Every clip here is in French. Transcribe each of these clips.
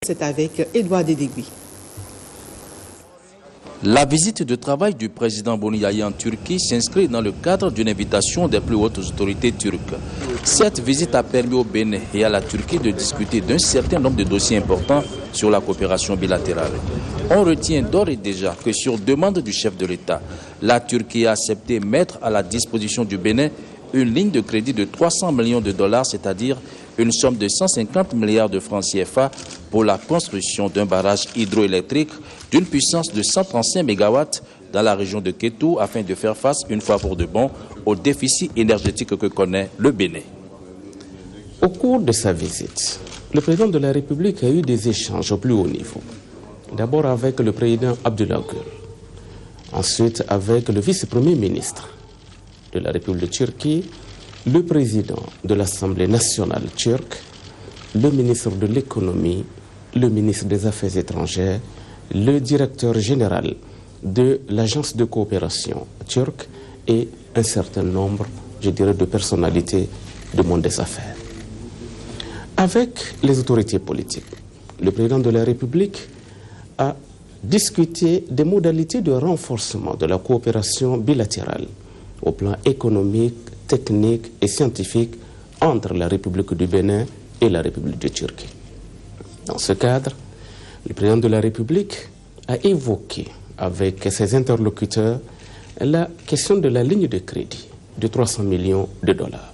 C'est avec Edouard Dédégui. La visite de travail du président Boni Yayi en Turquie s'inscrit dans le cadre d'une invitation des plus hautes autorités turques. Cette visite a permis au Bénin et à la Turquie de discuter d'un certain nombre de dossiers importants sur la coopération bilatérale. On retient d'ores et déjà que sur demande du chef de l'État, la Turquie a accepté mettre à la disposition du Bénin une ligne de crédit de 300 millions de dollars, c'est-à-dire une somme de 150 milliards de francs CFA pour la construction d'un barrage hydroélectrique d'une puissance de 135 MW dans la région de Kétou afin de faire face une fois pour de bon au déficit énergétique que connaît le Bénin. Au cours de sa visite, le président de la République a eu des échanges au plus haut niveau. D'abord avec le président Abdullah Gül, ensuite avec le vice-premier ministre de la République de Turquie, le président de l'Assemblée nationale turque, le ministre de l'économie, le ministre des Affaires étrangères, le directeur général de l'agence de coopération turque et un certain nombre, je dirais, de personnalités du monde des affaires. Avec les autorités politiques, le président de la République a discuté des modalités de renforcement de la coopération bilatérale au plan économique, technique et scientifique entre la République du Bénin et la République de Turquie. Dans ce cadre, le président de la République a évoqué avec ses interlocuteurs la question de la ligne de crédit de 300 millions de dollars.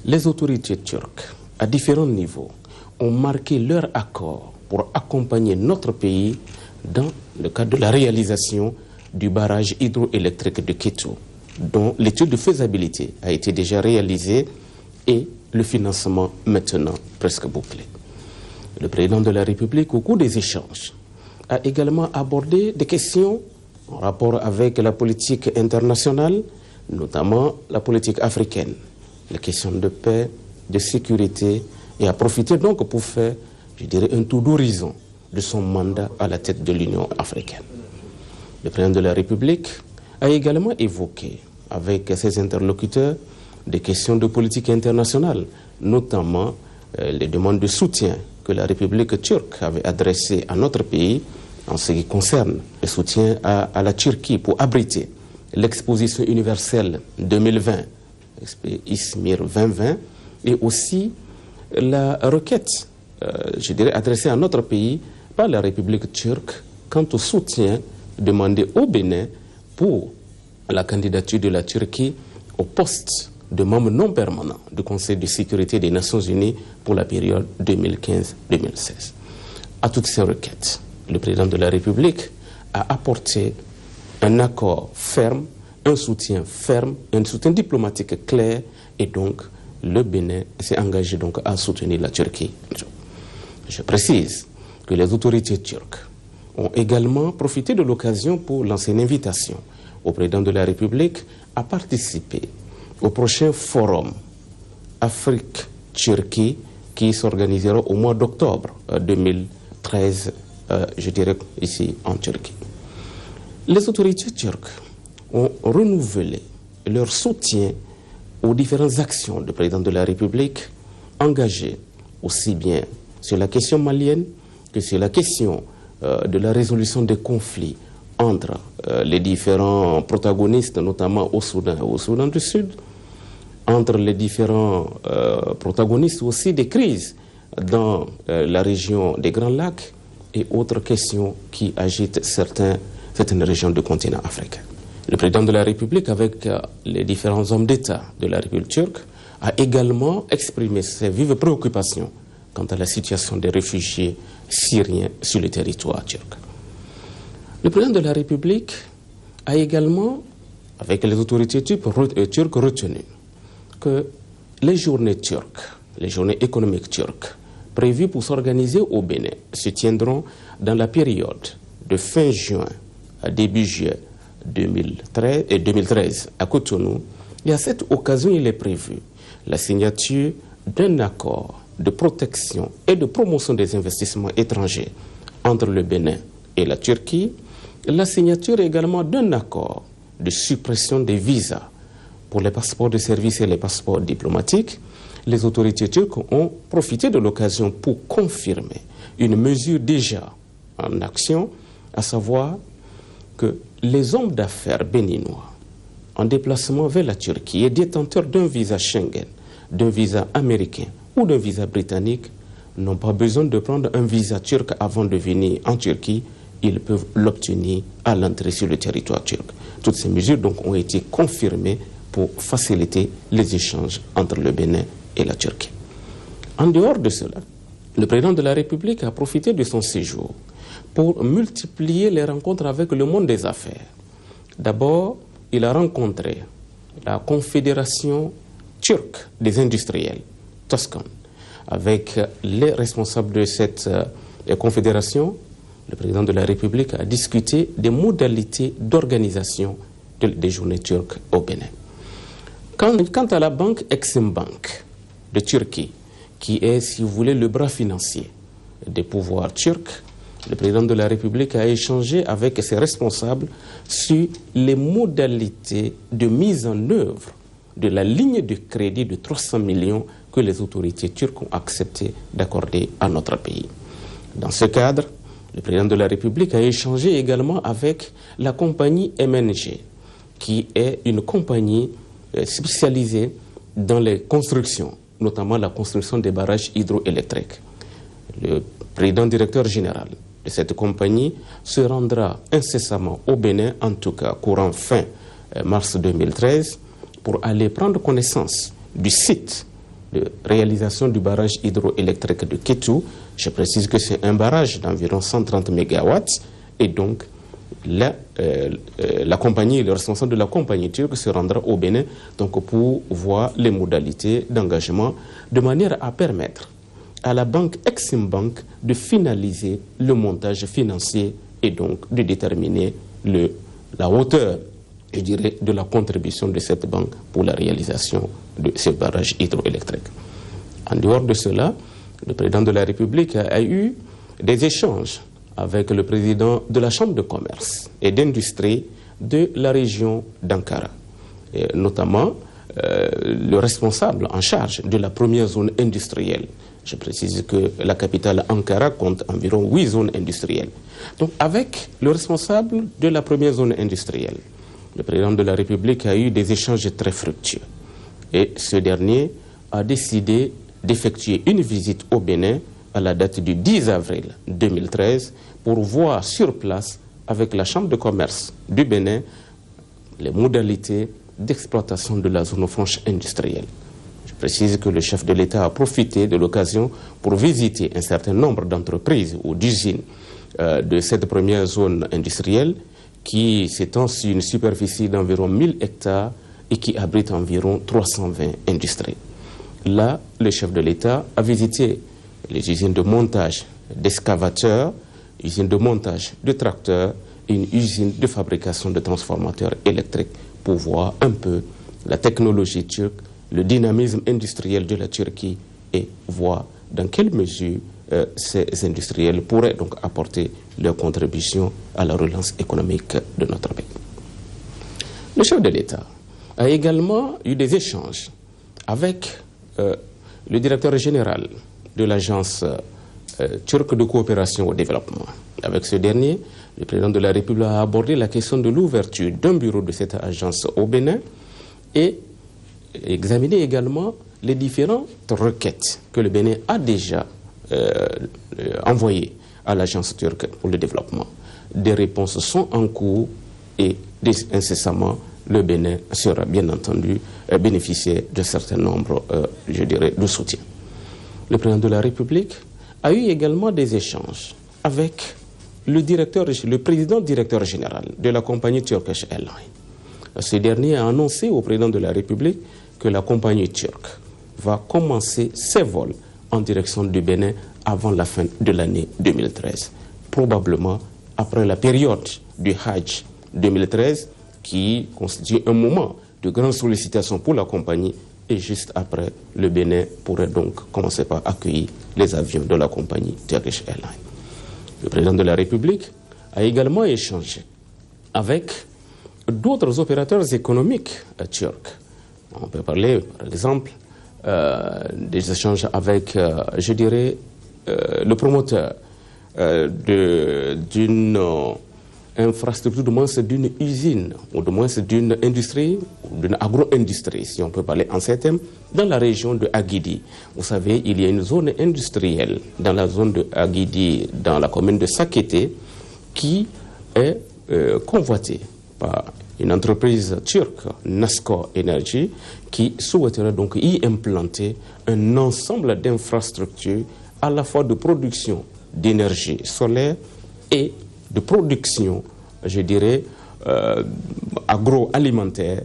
Les autorités turques, à différents niveaux, ont marqué leur accord pour accompagner notre pays dans le cadre de la réalisation du barrage hydroélectrique de Kétou, dont l'étude de faisabilité a été déjà réalisée et le financement maintenant presque bouclé. Le président de la République, au cours des échanges, a également abordé des questions en rapport avec la politique internationale, notamment la politique africaine, les questions de paix, de sécurité, et a profité donc pour faire, je dirais, un tour d'horizon de son mandat à la tête de l'Union africaine. Le président de la République a également évoqué avec ses interlocuteurs des questions de politique internationale, notamment les demandes de soutien que la République turque avait adressées à notre pays en ce qui concerne le soutien à la Turquie pour abriter l'exposition universelle 2020, ISMIR 2020, et aussi la requête, je dirais, adressée à notre pays par la République turque quant au soutien demandé au Bénin pour la candidature de la Turquie au poste de membre non permanent du Conseil de sécurité des Nations Unies pour la période 2015-2016. À toutes ces requêtes, le président de la République a apporté un accord ferme, un soutien ferme, un soutien diplomatique clair, et donc le Bénin s'est engagé donc à soutenir la Turquie. Je précise que les autorités turques ont également profité de l'occasion pour lancer une invitation au président de la République à participer au prochain forum Afrique-Turquie qui s'organisera au mois d'octobre 2013, je dirais ici en Turquie. Les autorités turques ont renouvelé leur soutien aux différentes actions du président de la République engagées aussi bien sur la question malienne que sur la question de la résolution des conflits entre les différents protagonistes, notamment au Soudan du Sud, entre les différents protagonistes aussi des crises dans la région des Grands Lacs et autres questions qui agitent certaines régions du continent africain. Le président de la République, avec les différents hommes d'État de la République turque, a également exprimé ses vives préoccupations quant à la situation des réfugiés syriens sur le territoire turc. Le président de la République a également, avec les autorités turques, retenu que les journées turques, les journées économiques turques, prévues pour s'organiser au Bénin, se tiendront dans la période de fin juin à début juillet 2013 à Cotonou. Et à cette occasion, il est prévu la signature d'un accord de protection et de promotion des investissements étrangers entre le Bénin et la Turquie, la signature également d'un accord de suppression des visas pour les passeports de service et les passeports diplomatiques. Les autorités turques ont profité de l'occasion pour confirmer une mesure déjà en action, à savoir que les hommes d'affaires béninois en déplacement vers la Turquie et détenteurs d'un visa Schengen, d'un visa américain ou d'un visa britannique n'ont pas besoin de prendre un visa turc avant de venir en Turquie. Ils peuvent l'obtenir à l'entrée sur le territoire turc. Toutes ces mesures donc ont été confirmées pour faciliter les échanges entre le Bénin et la Turquie. En dehors de cela, le président de la République a profité de son séjour pour multiplier les rencontres avec le monde des affaires. D'abord, il a rencontré la Confédération turque des industriels, Toskan. Avec les responsables de cette confédération, le président de la République a discuté des modalités d'organisation des journées turques au Bénin. Quant à la banque Exim Bank de Turquie, qui est, si vous voulez, le bras financier des pouvoirs turcs, le président de la République a échangé avec ses responsables sur les modalités de mise en œuvre de la ligne de crédit de 300 millions que les autorités turques ont accepté d'accorder à notre pays. Dans ce cadre, le président de la République a échangé également avec la compagnie MNG, qui est une compagnie spécialisée dans les constructions, notamment la construction des barrages hydroélectriques. Le président directeur général de cette compagnie se rendra incessamment au Bénin, en tout cas courant fin mars 2013, pour aller prendre connaissance du site de réalisation du barrage hydroélectrique de Kétou. Je précise que c'est un barrage d'environ 130 MW et donc la compagnie, le responsable de la compagnie turque se rendra au Bénin donc pour voir les modalités d'engagement de manière à permettre à la banque Exim Bank de finaliser le montage financier et donc de déterminer la hauteur, je dirais, de la contribution de cette banque pour la réalisation de ce barrage hydroélectrique. En dehors de cela, le président de la République a eu des échanges avec le président de la Chambre de commerce et d'industrie de la région d'Ankara, notamment le responsable en charge de la première zone industrielle. Je précise que la capitale Ankara compte environ 8 zones industrielles. Donc avec le responsable de la première zone industrielle, le président de la République a eu des échanges très fructueux. Et ce dernier a décidé d'effectuer une visite au Bénin à la date du 10 avril 2013 pour voir sur place avec la Chambre de commerce du Bénin les modalités d'exploitation de la zone franche industrielle. Je précise que le chef de l'État a profité de l'occasion pour visiter un certain nombre d'entreprises ou d'usines de cette première zone industrielle qui s'étend sur une superficie d'environ 1000 hectares et qui abrite environ 320 industries. Là, le chef de l'État a visité les usines de montage d'excavateurs, usines de montage de tracteurs et une usine de fabrication de transformateurs électriques pour voir un peu la technologie turque, le dynamisme industriel de la Turquie et voir dans quelle mesure ces industriels pourraient donc apporter leur contribution à la relance économique de notre pays. Le chef de l'État a également eu des échanges avec le directeur général de l'agence turque de coopération au développement. Avec ce dernier, le président de la République a abordé la question de l'ouverture d'un bureau de cette agence au Bénin et examiné également les différentes requêtes que le Bénin a déjà envoyées à l'agence turque pour le développement. Des réponses sont en cours et incessamment le Bénin sera bien entendu bénéficiaire d'un certain nombre, je dirais, de soutien. Le président de la République a eu également des échanges avec le président directeur général de la compagnie Turkish Airlines. Ce dernier a annoncé au président de la République que la compagnie turque va commencer ses vols en direction du Bénin avant la fin de l'année 2013. Probablement après la période du Hajj 2013 qui constitue un moment de grande sollicitation pour la compagnie et juste après, le Bénin pourrait donc commencer par accueillir les avions de la compagnie Turkish Airlines. Le président de la République a également échangé avec d'autres opérateurs économiques turcs. On peut parler, par exemple, des échanges avec, je dirais, le promoteur d'une infrastructure, de moins d'une usine, ou de moins d'une industrie, ou d'une agro-industrie, si on peut parler en ces termes, dans la région de Aguidi. Vous savez, il y a une zone industrielle dans la zone de Aguidi, dans la commune de Sakété, qui est convoitée par une entreprise turque, Nasco Energy, qui souhaiterait donc y implanter un ensemble d'infrastructures à la fois de production d'énergie solaire et de production, je dirais, agroalimentaire,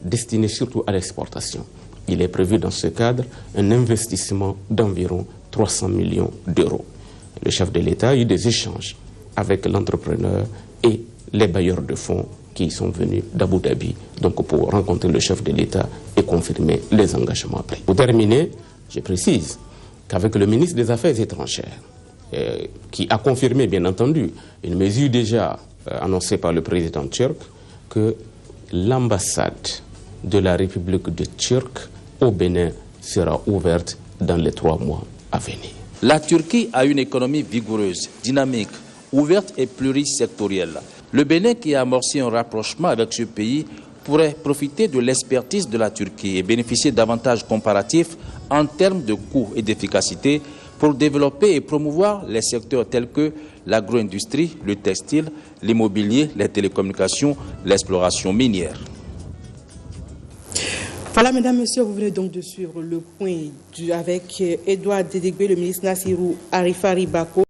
destinée surtout à l'exportation. Il est prévu dans ce cadre un investissement d'environ 300 millions d'euros. Le chef de l'État a eu des échanges avec l'entrepreneur et les bailleurs de fonds qui sont venus d'Abu Dhabi, donc pour rencontrer le chef de l'État et confirmer les engagements pris. Pour terminer, je précise qu'avec le ministre des Affaires étrangères, qui a confirmé bien entendu une mesure déjà annoncée par le président turc, que l'ambassade de la République de Turquie au Bénin sera ouverte dans les 3 mois à venir. La Turquie a une économie vigoureuse, dynamique, ouverte et plurisectorielle. Le Bénin, qui a amorcé un rapprochement avec ce pays, pourrait profiter de l'expertise de la Turquie et bénéficier d'avantages comparatifs en termes de coûts et d'efficacité pour développer et promouvoir les secteurs tels que l'agro-industrie, le textile, l'immobilier, les télécommunications, l'exploration minière. Voilà, mesdames, messieurs, vous venez donc de suivre le point avec Edouard Dédégbé, le ministre Nassirou Arifari Bako.